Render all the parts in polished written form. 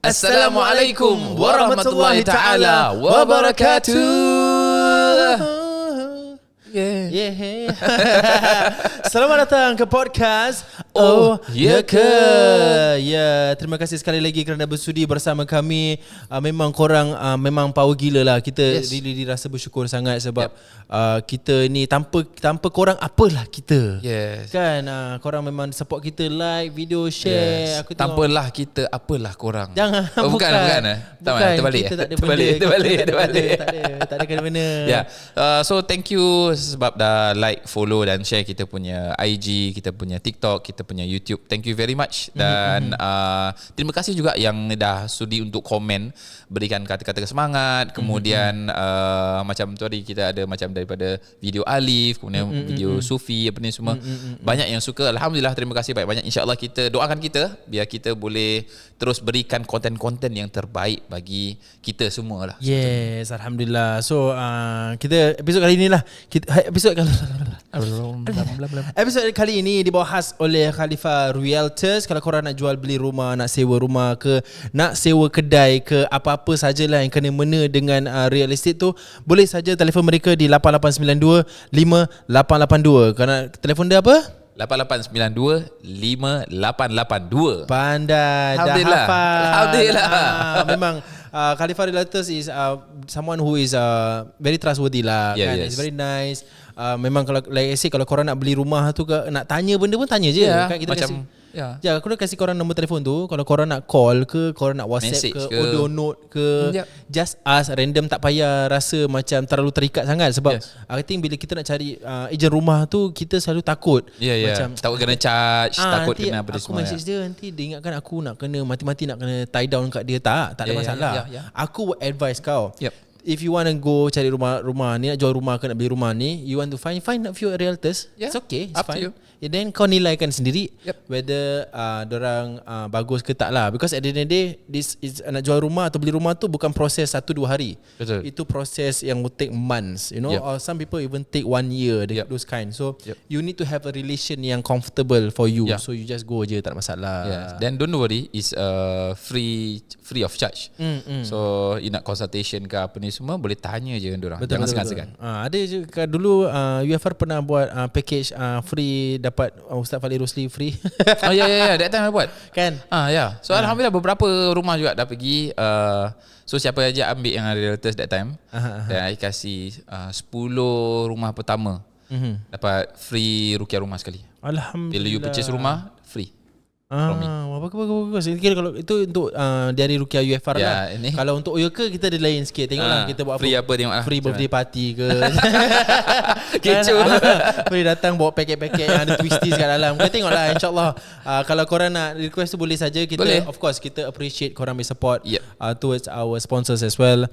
Assalamualaikum warahmatullahi taala wabarakatuh. Yeah. Selamat datang ke podcast Oh, Ya Ke. Ya, terima kasih sekali lagi kerana bersudi bersama kami. Memang korang memang power gila lah. Kita really rasa bersyukur sangat sebab kita ni tanpa korang apalah kita. Yes. Kan korang memang support kita, like, video, share. Yes. Tanpalah kita, apalah korang. Jangan. Bukan. Terbalik. Kita tak ada Terbalik. Tak ada kena-mena. Yeah. So thank you sebab dah like, follow dan share kita punya IG, kita punya TikTok, kita punya YouTube. Thank you very much. Dan terima kasih juga yang dah sudi untuk komen, berikan kata-kata semangat. Kemudian macam tu tadi kita ada macam daripada video Alif, kemudian video Sufi, apa ni semua. Banyak yang suka. Alhamdulillah, terima kasih banyak-banyak. InsyaAllah kita doakan kita biar kita boleh terus berikan konten-konten yang terbaik bagi kita semua lah. Yes, Alhamdulillah. So kita episod kali ni lah, episod kali ini dibawa khas oleh Khalifa Realtors. Kalau korang nak jual beli rumah, nak sewa rumah ke, nak sewa kedai ke, apa-apa sajalah yang kena mena dengan real estate tu, boleh saja telefon mereka di 8892 5882. Kerana telefon dia apa? 8892-5882. Pandai, dah Alhamdulillah. hafal. Alhamdulillah. Memang Khalifa Realtors is someone who is very trustworthy lah. Yeah, kan? yes. It's very nice. Memang kalau like I say, kalau korang nak beli rumah tu ke, nak tanya benda pun tanya je. Yeah, Kan kita macam kasi, aku dah kasih korang nombor telefon tu. Kalau korang nak call ke, korang nak WhatsApp Message ke, ke, audio note ke, just ask random, tak payah rasa macam terlalu terikat sangat. Sebab I think bila kita nak cari ejen rumah tu, kita selalu takut. Macam takut kena charge, takut kena apa aku semua. message dia, nanti dia ingatkan aku nak kena mati-mati nak kena tie down kat dia. Tak ada masalah. Aku advise kau, if you want to go cari rumah ni, nak jual rumah ke nak beli rumah ni, you want to find a few realtors, it's okay, it's up to fine. you. Then kau nilaikan sendiri whether dorang bagus ke tak lah. Because at the end of the day, this is nak jual rumah atau beli rumah tu bukan proses 1-2 hari. Betul. Itu proses yang will take months, you know. Or some people even take 1 year, those kind. So you need to have a relation yang comfortable for you. So you just go je, tak ada masalah. Then don't worry, is free of charge. So you nak consultation ke apa ni semua, boleh tanya je dengan dorang. Jangan segan-segan. Ada je dulu UFR pernah buat package free, dapat Ustaz Falik Rosli free. Ya, that time I buat. Kan? So alhamdulillah beberapa rumah juga dah pergi. So siapa aja ambil yang realtors that time, dan I kasih 10 rumah pertama dapat free rukiah rumah sekali. Alhamdulillah. Bila you purchase rumah, free. Bagus. Kira kalau itu untuk dari Rukiah UFR lah. Ini. Kalau untuk Oyoke kita ada lain sikit. Tengoklah kita buat free apa tengok lah. Free birthday party ke. Kecoh. Boleh datang bawa paket-paket yang ada twisties kat dalam. Kita tengoklah, insyaAllah. Kalau korang nak request tu boleh saja. Kita boleh. Of course kita appreciate korang punya support towards our sponsors as well.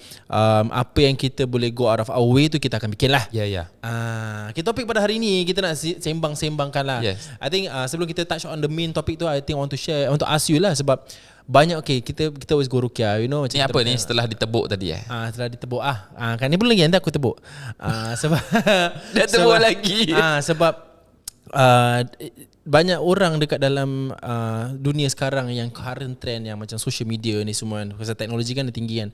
Apa yang kita boleh go out of our way tu kita akan bikin lah. Kita topik pada hari ni kita nak sembang-sembangkan lah. I think sebelum kita touch on the main topic tu, I think I want to share, I want to ask you lah. Sebab banyak kita always go rukiah, you know, macam ni apa ni setelah ditebuk tadi setelah ditebuk kan ni belum lagi, nanti aku tebuk sebab dah tebuk lagi sebab banyak orang dekat dalam dunia sekarang yang current trend yang macam social media ni semua, pasal teknologi kan tinggi kan.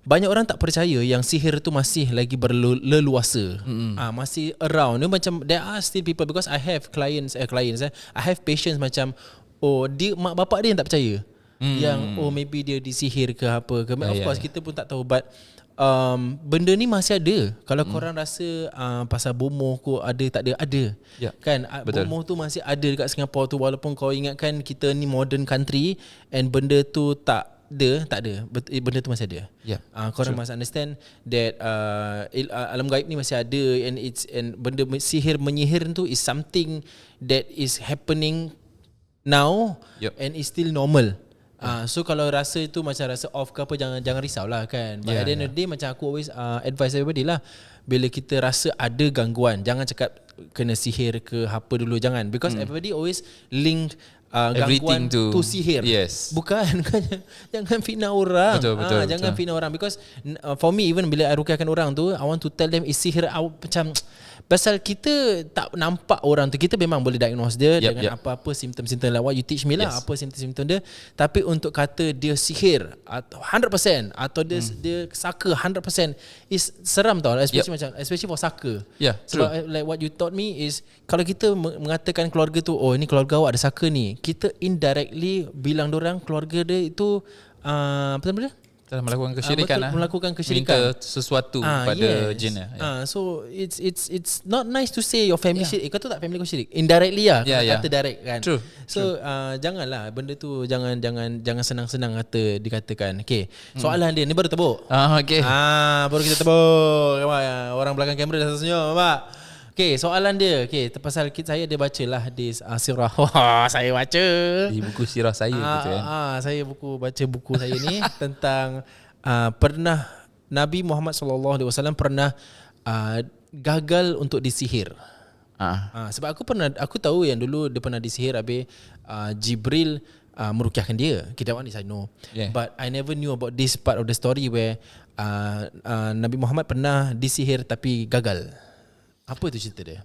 Banyak orang tak percaya yang sihir tu masih lagi berleluasa. Masih around. Macam there are still people, because I have clients, I have patients macam dia mak bapak dia yang tak percaya. Yang maybe dia disihir ke apa ke. Of course kita pun tak tahu, but benda ni masih ada. Kalau korang rasa pasal bomoh ko ada, tak ada. Kan bomoh tu masih ada dekat Singapore tu, walaupun kau ingatkan kita ni modern country and benda tu tak ada. Benda tu masih ada. Korang must understand that alam gaib ni masih ada, and benda sihir menyihir tu is something that is happening now and is still normal. So kalau rasa itu macam rasa off ke apa, jangan risaulah kan. But at the end of the day, macam aku always advise everybody lah, bila kita rasa ada gangguan, jangan cakap kena sihir ke apa dulu, jangan. Because everybody always link gangguan to sihir. Bukan. Jangan fitnah orang. Betul. Jangan fitnah orang. Because for me, even bila I rukiahkan orang tu, I want to tell them is sihir. Macam Pasal kita tak nampak orang tu, kita memang boleh diagnose dia dengan apa-apa simptom-simptom lah. What you teach me lah, apa simptom-simptom dia. Tapi untuk kata dia sihir 100% atau dia saka 100% is seram tau. Especially for saka. Sebab like what you taught me is, kalau kita mengatakan keluarga tu, oh ini keluarga awak ada saka ni, kita indirectly bilang dorang keluarga dia itu apa nama dia? Telah melakukan kesyirikan, melakukan kesyirikan, minta sesuatu pada jin. So it's not nice to say your family syirik. Kau tahu tak family kau syirik? Indirectly lah, kata direct kan. True. So janganlah benda tu, jangan senang-senang dikatakan. Okay, soalan dia ni baru tebuk. Baru kita tebuk. Orang belakang kamera dah senyum, Pak. Okay, soalan dia. Okay, pasal saya dia bacalah di sirah. Saya baca di buku sirah saya gitu kan. Saya baca buku saya ni tentang pernah Nabi Muhammad SAW pernah gagal untuk disihir. Sebab aku tahu yang dulu dia pernah disihir, habis Jibril merukyahkan dia. Okay, that one is I know. But I never knew about this part of the story where Nabi Muhammad pernah disihir tapi gagal. Apa itu cerita dia?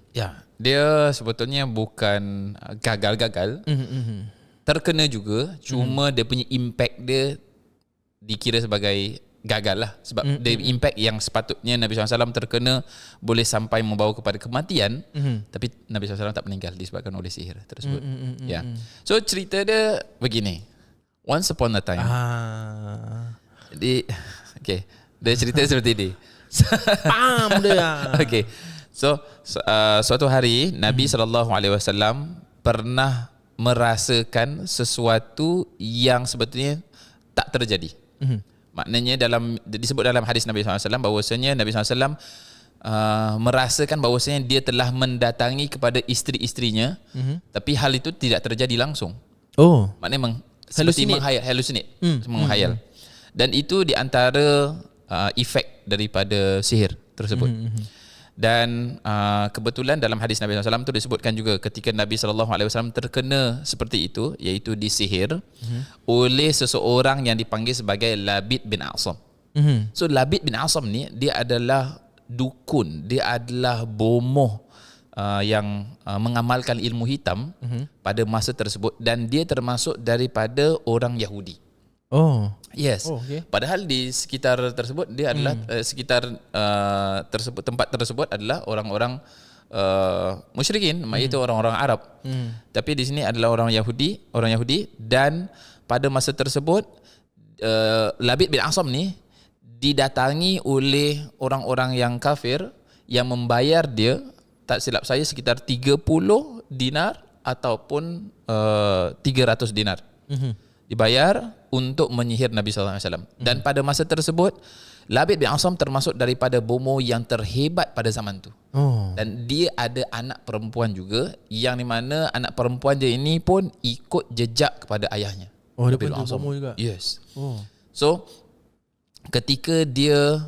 Dia sebetulnya bukan gagal-gagal. Terkena juga, cuma dia punya impact dia dikira sebagai gagal lah. Sebab the impact yang sepatutnya Nabi SAW terkena boleh sampai membawa kepada kematian, tapi Nabi SAW tak meninggal disebabkan oleh sihir tersebut. So cerita dia begini. Once upon a time. Dia cerita seperti ini. Pam dia. Okay. So suatu hari Nabi SAW pernah merasakan sesuatu yang sebetulnya tak terjadi. Maknanya disebut dalam hadis Nabi SAW bahawasanya Nabi SAW merasakan bahawasanya dia telah mendatangi kepada isteri-isterinya, tapi hal itu tidak terjadi langsung. Maknanya seperti menghayal. Dan itu di antara efek daripada sihir tersebut. Dan kebetulan dalam hadis Nabi SAW itu disebutkan juga ketika Nabi SAW terkena seperti itu, iaitu disihir oleh seseorang yang dipanggil sebagai Labid bin A'sam. So Labid bin A'sam ni dia adalah dukun, dia adalah bomoh yang mengamalkan ilmu hitam pada masa tersebut, dan dia termasuk daripada orang Yahudi. Yes. Padahal di sekitar tersebut dia adalah tempat tersebut adalah orang-orang musyrikin, iaitu orang-orang Arab. Tapi di sini adalah orang Yahudi, dan pada masa tersebut Labid bin A'sam ni didatangi oleh orang-orang yang kafir yang membayar dia, tak silap saya, sekitar 30 dinar ataupun 300 dinar. Dibayar untuk menyihir Nabi SAW. Dan pada masa tersebut Labid bin A'sam termasuk daripada bomoh yang terhebat pada zaman tu. Dan dia ada anak perempuan juga, yang di mana anak perempuan dia ini pun ikut jejak kepada ayahnya. Dia pun bomoh juga. Yes. So ketika dia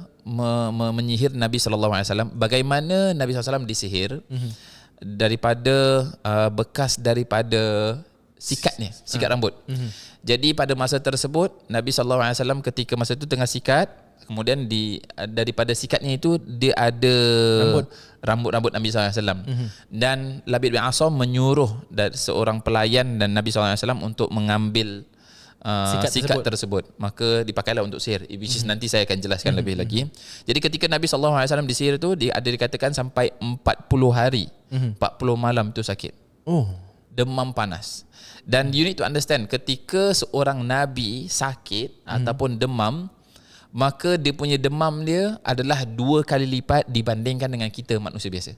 menyihir Nabi SAW, bagaimana Nabi SAW disihir daripada bekas daripada sikatnya, sikat rambut. Jadi pada masa tersebut Nabi SAW ketika masa itu tengah sikat, kemudian daripada sikatnya itu dia ada rambut Nabi SAW. Dan Labid bin A'sam menyuruh seorang pelayan dan Nabi SAW untuk mengambil sikat tersebut. Maka dipakailah untuk sihir, which is nanti saya akan jelaskan lebih lagi. Jadi ketika Nabi SAW disihir itu, dia ada dikatakan sampai 40 hari 40 malam itu sakit, demam panas. Dan you need to understand, ketika seorang Nabi sakit ataupun demam, maka dia punya demam dia adalah 2 kali lipat dibandingkan dengan kita manusia biasa.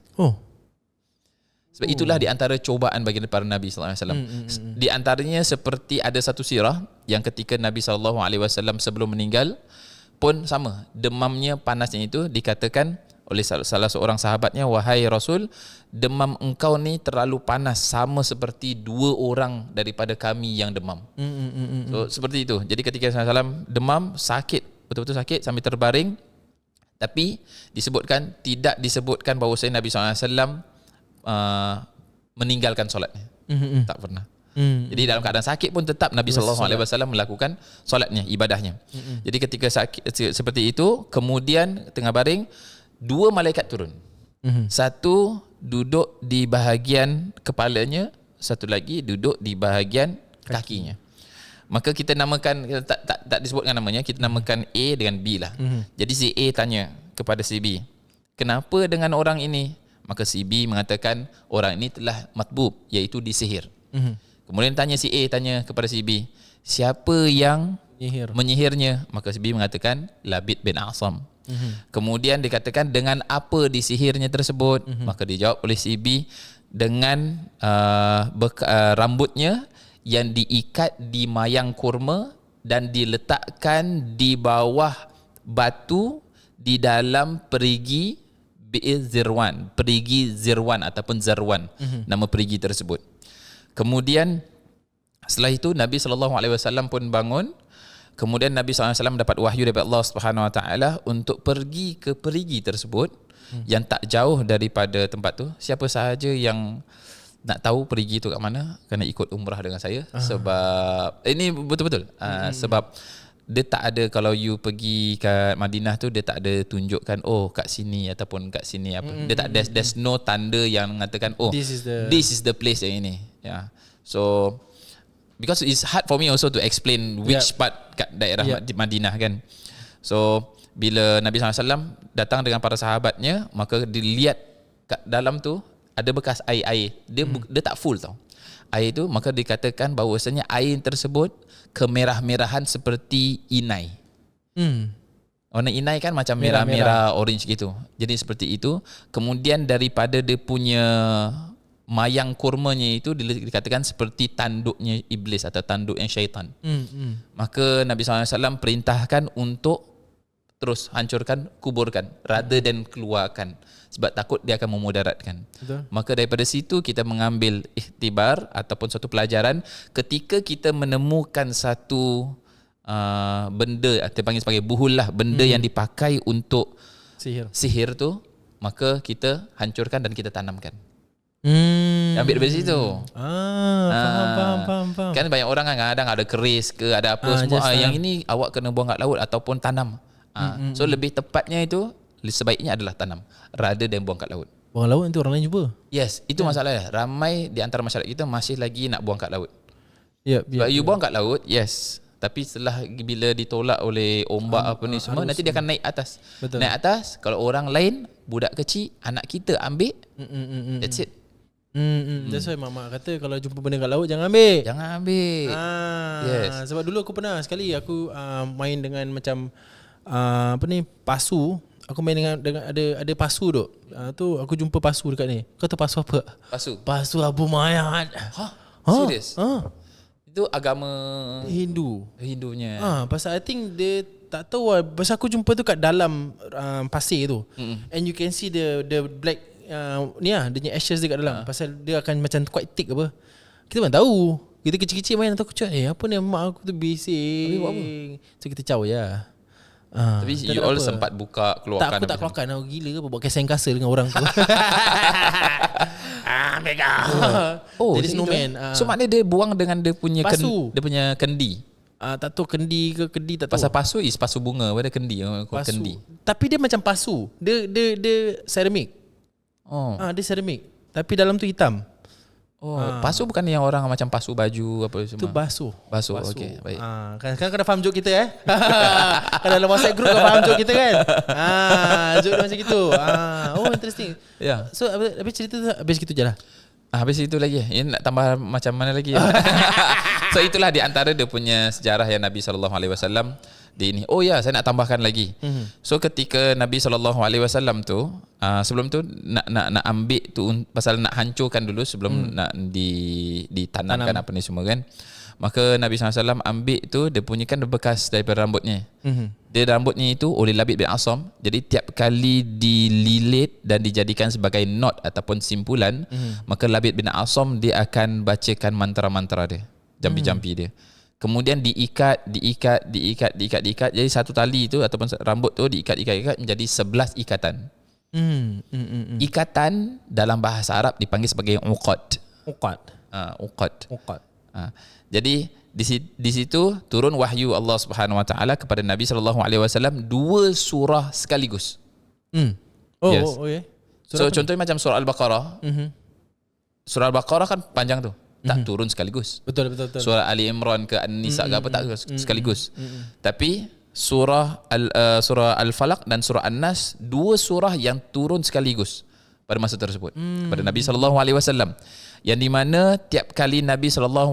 Sebab itulah di antara cubaan bagi para Nabi SAW. Di antaranya seperti ada satu sirah yang ketika Nabi SAW sebelum meninggal pun sama, demamnya, panasnya itu dikatakan oleh salah seorang sahabatnya, wahai Rasul, demam engkau ni terlalu panas, sama seperti 2 orang daripada kami yang demam. So seperti itu. Jadi ketika SAW demam, sakit, betul-betul sakit sambil terbaring, tapi tidak disebutkan bahawa Nabi SAW meninggalkan solatnya. Tak pernah. Jadi dalam keadaan sakit pun tetap Nabi SAW melakukan solatnya, ibadahnya. Jadi ketika sakit seperti itu, kemudian tengah baring, 2 malaikat turun. Satu duduk di bahagian kepalanya, satu lagi duduk di bahagian kakinya. Maka kita namakan, kita tak disebutkan namanya, kita namakan A dengan B lah. Jadi si A tanya kepada si B, kenapa dengan orang ini? Maka si B mengatakan orang ini telah matbub, iaitu disihir. Kemudian si A tanya kepada si B, siapa yang menyihirnya? Maka si B mengatakan Labid bin Asam. Kemudian dikatakan dengan apa disihirnya tersebut? Maka dijawab oleh si B dengan rambutnya yang diikat di mayang kurma dan diletakkan di bawah batu di dalam perigi Zirwan, perigi Zirwan ataupun Zarwan, nama perigi tersebut. Kemudian setelah itu Nabi SAW pun bangun. Kemudian Nabi SAW dapat wahyu daripada Allah Subhanahu Wa Taala untuk pergi ke perigi tersebut yang tak jauh daripada tempat tu. Siapa sahaja yang nak tahu perigi tu kat mana, kena ikut umrah dengan saya. Sebab ini betul-betul sebab dia tak ada, kalau you pergi kat Madinah tu dia tak ada tunjukkan kat sini ataupun kat sini apa. Dia tak, there's no tanda yang mengatakan this is the place yang ini. Yeah. So because it's hard for me also to explain which part kat daerah Madinah kan. So bila Nabi SAW datang dengan para sahabatnya, maka dilihat kat dalam tu ada bekas air. Dia tak full tau air tu. Maka dikatakan bahawasanya air tersebut kemerah-merahan seperti inai. Warna inai kan macam merah-merah orange gitu. Jadi seperti itu. Kemudian daripada dia punya mayang kurmanya itu dikatakan seperti tanduknya iblis atau tanduknya syaitan. Maka Nabi SAW perintahkan untuk terus hancurkan, kuburkan rather than keluarkan, sebab takut dia akan memudaratkan. Betul. Maka daripada situ kita mengambil iktibar ataupun satu pelajaran, ketika kita menemukan satu benda atau panggil sebagai buhul lah, benda yang dipakai untuk sihir tu, maka kita hancurkan dan kita tanamkan. Ambil dari situ. Faham. Kan banyak orang kan kadang ada keris ke, ada apa semua. Yang ini awak kena buang kat laut ataupun tanam. So lebih tepatnya itu sebaiknya adalah tanam rather than buang kat laut. Buang laut nanti orang lain jumpa. Yes, itu masalahnya. Ramai di antara masyarakat kita masih lagi nak buang kat laut. Sebab you buang kat laut, yes. Tapi setelah bila ditolak oleh ombak apa ni semua, nanti dia akan naik atas. Betul. Naik atas, kalau orang lain, budak kecil, anak kita ambil, that's it. That's why mak kata kalau jumpa benda kat laut jangan ambil. Jangan ambil. Yes. Sebab dulu aku pernah sekali aku main dengan macam pasu. Aku main dengan ada pasu duk. Tu aku jumpa pasu dekat ni. Kau tahu pasu apa? Pasu Abu Mayat. Serius? Itu agama Hindunya. Pasal I think dia tak tahu lah. Pasal aku jumpa tu kat dalam pasir tu. And you can see the black ni lah, dia punya ashes dia kat dalam. Pasal dia akan macam quite thick apa. Kita mana tahu. Kita kecil-kecil main atau aku cakap apa ni mak aku tu bising. So kita caw je. Tapi you all sempat buka keluarkan? Tak, aku tak keluarkan. Aku gila ke apa buat kisah kasa dengan orang tu. Mega. Jadi snowman. So maknanya dia buang dengan dia punya pasu. Dia punya kendi. Tak tahu kendi ke kendi tak tahu. Pasal pasu is pasu bunga, pada kendi. Kendi. Tapi dia macam pasu. Dia ceramik. Dia ceramik. Tapi dalam tu hitam. Pasu bukan yang orang macam pasu baju apa semua. Itu basuh. Okey, baik. Kan kena faham joke kita Kan dalam WhatsApp group kau faham joke kita kan. Joke dia macam gitu. Interesting. So habis cerita tu habis gitu je lah. Habis itu lagi. Ini nak tambah macam mana lagi? So itulah di antara dia punya sejarah yang Nabi SAW di ini. Saya nak tambahkan lagi. So ketika Nabi SAW tu sebelum tu nak ambil tu pasal nak hancurkan dulu sebelum nak ditanamkan apa ni semua kan. Maka Nabi SAW ambil tu, dia punya kan bekas daripada rambutnya. Dia rambutnya itu oleh Labid bin Asam. Jadi tiap kali dililit dan dijadikan sebagai knot ataupun simpulan, maka Labid bin Asam dia akan bacakan mantra-mantra dia, jampi-jampi dia. Kemudian diikat. Jadi satu tali tu ataupun rambut tu diikat menjadi 11 ikatan. Ikatan dalam bahasa Arab dipanggil sebagai uqad. Uqad. Jadi di situ turun wahyu Allah Subhanahu Wa Taala kepada Nabi SAW 2 surah sekaligus. Okay. So contohnya macam surah Al-Baqarah. Surah Al-Baqarah kan panjang tu. Tak turun sekaligus. Betul. Surah Ali Imran ke An-Nisa ke apa tak sekaligus. Tapi surah Al-Falaq dan surah An-Nas, dua surah yang turun sekaligus pada masa tersebut pada Nabi SAW. Yang di mana tiap kali Nabi SAW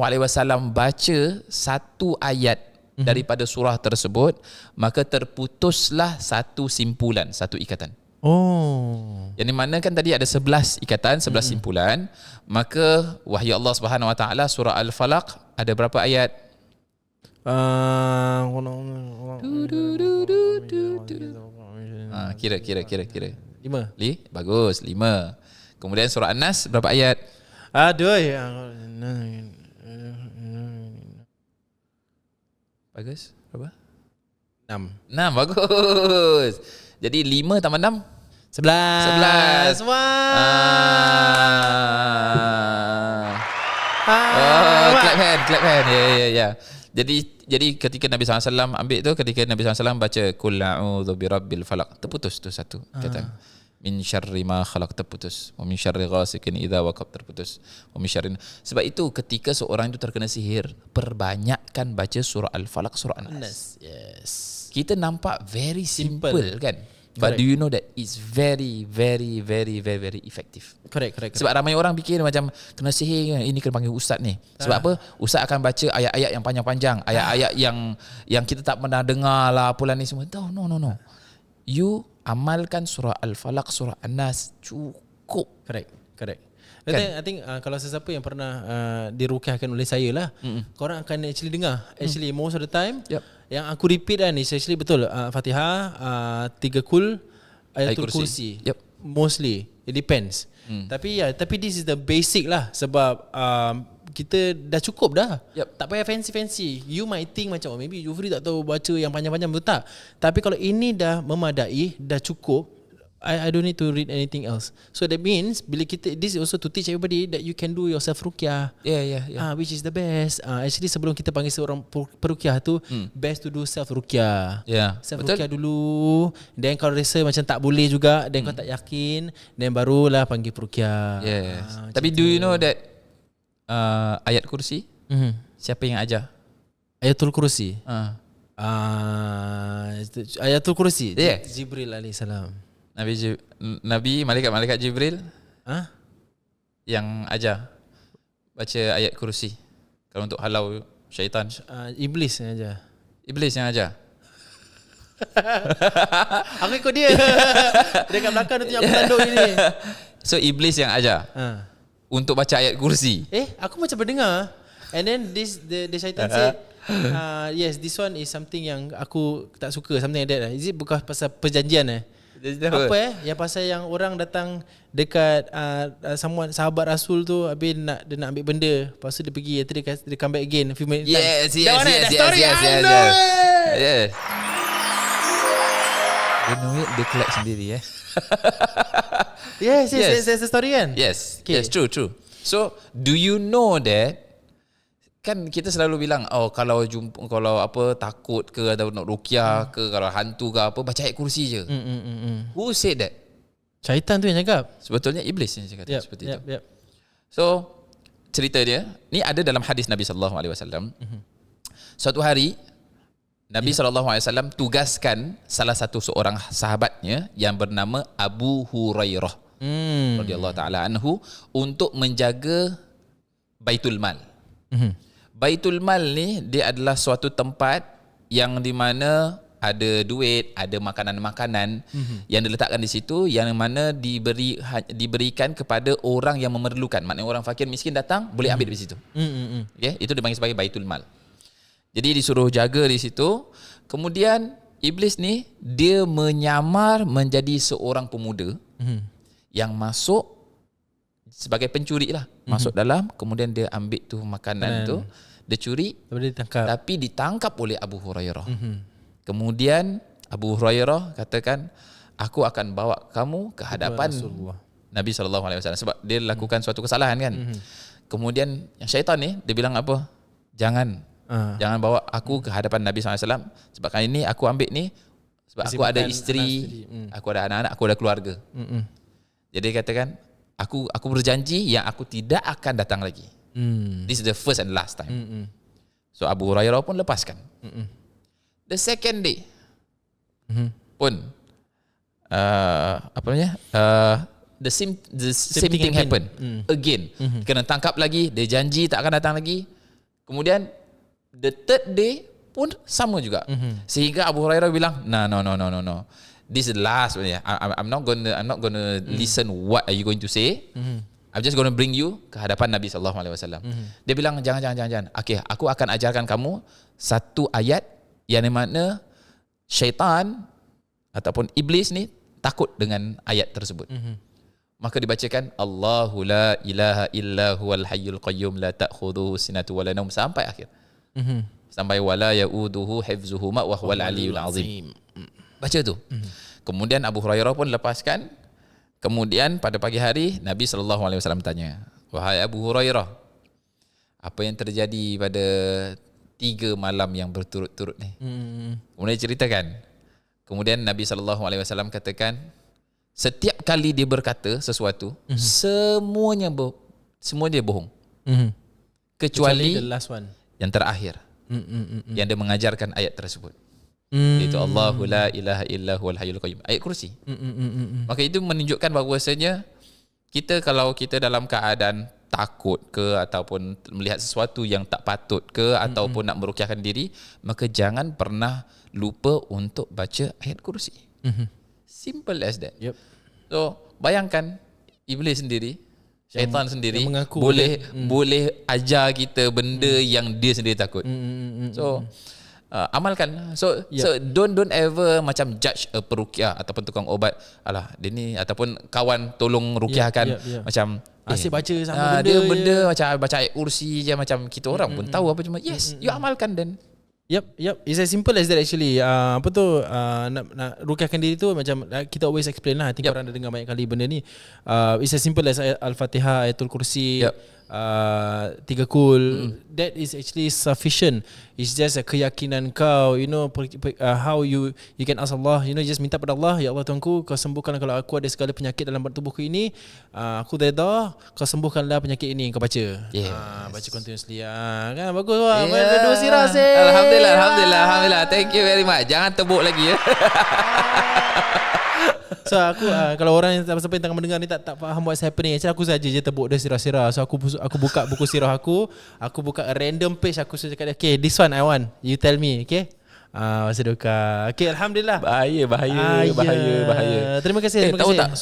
baca satu ayat daripada surah tersebut, maka terputuslah satu simpulan, satu ikatan. Yang di mana kan tadi ada 11 ikatan, 11 simpulan. Maka wahyu Allah Subhanahu Wa Taala surah Al-Falaq ada berapa ayat? Kira. 5. Bagus, 5. Kemudian surah An-Nas berapa ayat? Aduh. Bagus. Berapa? 6. 6, bagus. Jadi 5 tambah 6 11. Clap hand. Ya. Jadi ketika Nabi SAW ambil tu, ketika Nabi SAW baca Qul a'udzu birabbil falaq, terputus tu satu kata. Min syarri ma khalaq, terputus. Wa min syarri ghasikin idza waqab, terputus. Wa min syarri. Sebab itu ketika seorang itu terkena sihir, perbanyakkan baca surah Al-Falaq, surah An-Nas. Yes. Kita nampak very simple kan? But do you know that it's very effective. Correct. Sebab ramai orang fikir macam kena sihir, ini kena panggil ustaz ni. Sebab apa? Ustaz akan baca ayat-ayat yang panjang-panjang, ayat-ayat yang kita tak pernah dengar lah, apalah ni semua. No. You amalkan surah Al-Falaq, surah An-Nas, cukup. Correct. I think kalau sesiapa yang pernah dirukyahkan oleh saya lah, korang akan actually dengar. Actually most of the time, yang aku repeat ni actually betul. Fatihah, 3 kul, Ayatul Kursi. Mostly, it depends. Tapi this is the basic lah. Sebab kita dah cukup dah. Tak payah fancy. You might think macam maybe Jufri tak tahu baca yang panjang-panjang, betul tak? Tapi kalau ini dah memadai, dah cukup, I don't need to read anything else. So that means bila kita, this is also to teach everybody that you can do your self ruqyah. Yeah. Which is the best. Actually sebelum kita panggil seorang peruqyah tu, best to do self ruqyah. Self ruqyah dulu. Then kalau rasa macam tak boleh juga, then kau tak yakin, then barulah panggil peruqyah. Tapi do you know that ayat kursi? Siapa yang ajar? Ayatul Kursi. Ayatul Kursi. Jibril alaihissalam. Nabi malaikat Jibril yang ajar baca ayat kursi kalau untuk halau syaitan. Iblis yang ajar. Aku ikut dia. Dia kat belakang tu aku tanduk ini. So Iblis yang ajar untuk baca ayat kursi. Aku macam pendengar. And then the syaitan said yes, this one is something yang aku tak suka, something like that. Is it bukan pasal perjanjian apa yang pasal yang orang datang dekat sahabat Rasul tu, habis dia nak ambil benda, lepas tu dia pergi, dia come back again a few minutes. Yes. You know it, dia collect sendiri Yes, that's the story kan? Yes, true. So, do you know that kan kita selalu bilang kalau apa takut ke atau nak ruqyah ke, kalau hantu ke apa, baca ayat kursi je. Who said that? Syaitan tu yang cakap. Sebetulnya Iblis yang cakap seperti itu. So cerita dia ni ada dalam hadis Nabi SAW. Suatu hari Nabi SAW tugaskan salah satu seorang sahabatnya yang bernama Abu Hurairah radhiyallahu taala anhu untuk menjaga Baitul Mal. Baitul Mal ni dia adalah suatu tempat yang di mana ada duit, ada makanan-makanan yang diletakkan di situ, yang mana diberikan kepada orang yang memerlukan. Maknanya orang fakir miskin datang boleh ambil di situ. Itu dipanggil sebagai Baitul Mal. Jadi disuruh jaga di situ. Kemudian Iblis ni dia menyamar menjadi seorang pemuda yang masuk sebagai pencuri lah. Masuk dalam, kemudian dia ambil tu makanan tu, dia curi, tapi ditangkap oleh Abu Hurairah. Kemudian Abu Hurairah katakan, aku akan bawa kamu ke hadapan Nabi SAW sebab dia lakukan suatu kesalahan kan. Kemudian yang syaitan ni dia bilang apa? Jangan bawa aku ke hadapan Nabi SAW sebab kali ni aku ambil ni sebab aku ada isteri, aku ada anak-anak, aku ada keluarga. Jadi katakan, aku berjanji yang aku tidak akan datang lagi. This is the first and last time. So Abu Hurairah pun lepaskan. The second day pun the same thing happen again. Kena tangkap lagi, dia janji tak akan datang lagi. Kemudian the third day pun sama juga. Sehingga Abu Hurairah bilang, no. This is the last one. I'm not gonna listen what are you going to say. I'm just gonna bring you ke hadapan Nabi sallallahu alaihi wasallam. Dia bilang jangan. Okay, aku akan ajarkan kamu satu ayat yang di mana syaitan ataupun iblis ni takut dengan ayat tersebut. Maka dibacakan Allahu la ilaha illa huwal hayyul qayyum la ta'khudhuhu sinatun wa la nawm sampai akhir. Sampai wala yauduhu hifzuhuma wa huwal aliyyul azim. Baca tu. Kemudian Abu Hurairah pun lepaskan. Kemudian pada pagi hari Nabi SAW tanya, wahai Abu Hurairah, apa yang terjadi pada 3 malam yang berturut-turut ni? Kemudian ceritakan. Kemudian Nabi SAW katakan, setiap kali dia berkata sesuatu, semuanya dia bohong. Kecuali the last one, yang terakhir, yang dia mengajarkan ayat tersebut. Itu Allahu la ilaha illa huwal hayyul qayyum, ayat kursi. Maka itu menunjukkan bahawasanya kalau kita dalam keadaan takut ke ataupun melihat sesuatu yang tak patut ke ataupun nak meruqyahkan diri, maka jangan pernah lupa untuk baca ayat kursi. Simple as that. So bayangkan iblis sendiri, syaitan sendiri boleh ajar kita benda yang dia sendiri takut. So amalkan. So don't ever macam judge a peruqyah ataupun tukang ubat, alah dia ni, ataupun kawan tolong ruqyahkan macam asyik baca sama benda macam baca ayat kursi je, macam kita orang pun tahu apa, cuma you amalkan then. Yep. It's as simple as that actually. Nak ruqyahkan diri tu macam kita always explain lah. I think orang dah dengar banyak kali benda ni. It's as simple as Al-Fatihah, Ayatul Kursi, 3 kul. That is actually sufficient. It's just a keyakinan kau, how you can ask Allah, just minta pada Allah, ya Allah Tuhanku, kau sembuhkanlah kalau aku ada segala penyakit dalam tubuhku ini, aku redha, kau sembuhkanlah penyakit ini, kau baca. Baca continuously. Kan bagus lah. Dua sirah Alhamdulillah. Thank you very much. Jangan tebuk lagi ya. So aku kalau orang yang siapa yang tengah mendengar ni tak faham what's happening, actually aku saja je tebuk dia sirah-sirah. So aku buka buku sirah aku buka a random page, aku cakap, okay, this one I want, you tell me, okay? Masa duka. Okay, alhamdulillah. Bahaya. Terima kasih. Tahu tak?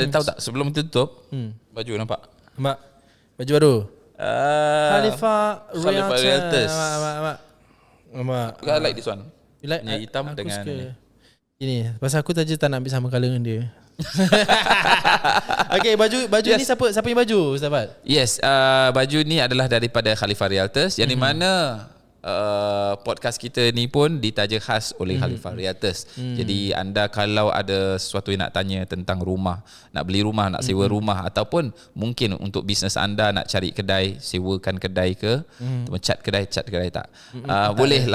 Tahu tak sebelum tutup baju nampak? Baju baru. Khalifah Realtors. I like this one. You like? Yang hitam dengan ini. Pasal aku saja tak nak ambil sama colour dengan dia. Okay, baju ni siapa yang baju, Ustaz Fad? Yes, baju ni adalah daripada Khalifah Realtors, yang di mana podcast kita ni pun ditaja khas oleh Khalifah Realtors. Jadi anda kalau ada sesuatu yang nak tanya tentang rumah, nak beli rumah, nak sewa rumah, ataupun mungkin untuk bisnes anda nak cari kedai, sewakan kedai ke, cat kedai tak, boleh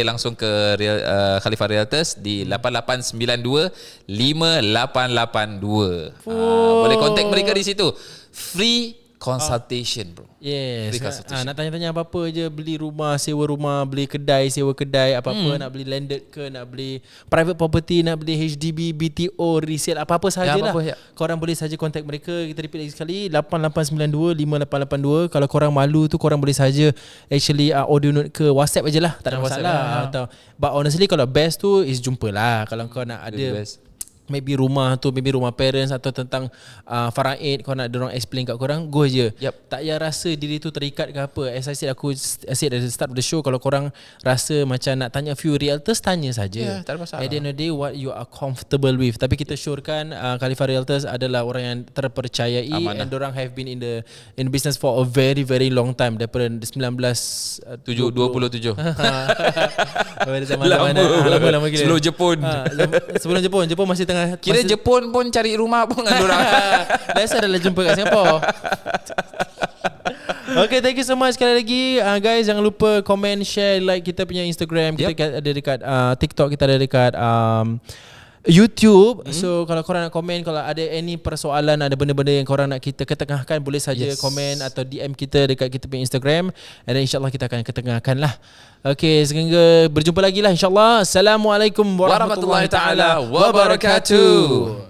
langsung ke Khalifah Realtors di 8892 5882. Boleh kontak mereka di situ. Free consultation, bro. Yes. Nak tanya-tanya apa-apa je, beli rumah, sewa rumah, beli kedai, sewa kedai, apa-apa, nak beli landed ke, nak beli private property, nak beli HDB, BTO, resale, apa-apa sahajalah. Korang boleh saja contact mereka. Kita repeat lagi sekali, 8892 5882. Kalau korang malu tu, korang boleh saja actually audio note ke WhatsApp aje lah, tak ada masalah. But honestly kalau best tu is jumpa lah. Kalau kau nak ada maybe rumah tu, maybe rumah parents atau tentang faraid, kau nak diorang explain kat korang, go je. Tak payah rasa diri tu terikat ke apa. As I said at the start of the show, kalau korang rasa macam nak tanya few realtors, tanya saja. Tak ada masalah. At the end of the day, what you are comfortable with. Tapi kita syorkan Khalifah Realtors adalah orang yang terpercayai, and diorang have been in the business for a very very long time, daripada 1927. Lama gila. Sebelum Jepun. Sebelum Jepun masih tengah. Kira Jepun pun cari rumah pun dengan diorang. Biasa adalah jumpa kat Singapore. Okay, thank you so much sekali lagi guys. Jangan lupa komen, share, like kita punya Instagram. Kita ada dekat TikTok, kita ada dekat YouTube. So kalau korang nak komen, kalau ada any persoalan, ada benda-benda yang korang nak kita ketengahkan, boleh saja komen atau DM kita dekat kita punya Instagram, and then insyaAllah kita akan ketengahkan lah. Okay, sehingga berjumpa lagi lah insyaAllah. Assalamualaikum warahmatullahi taala wabarakatuh.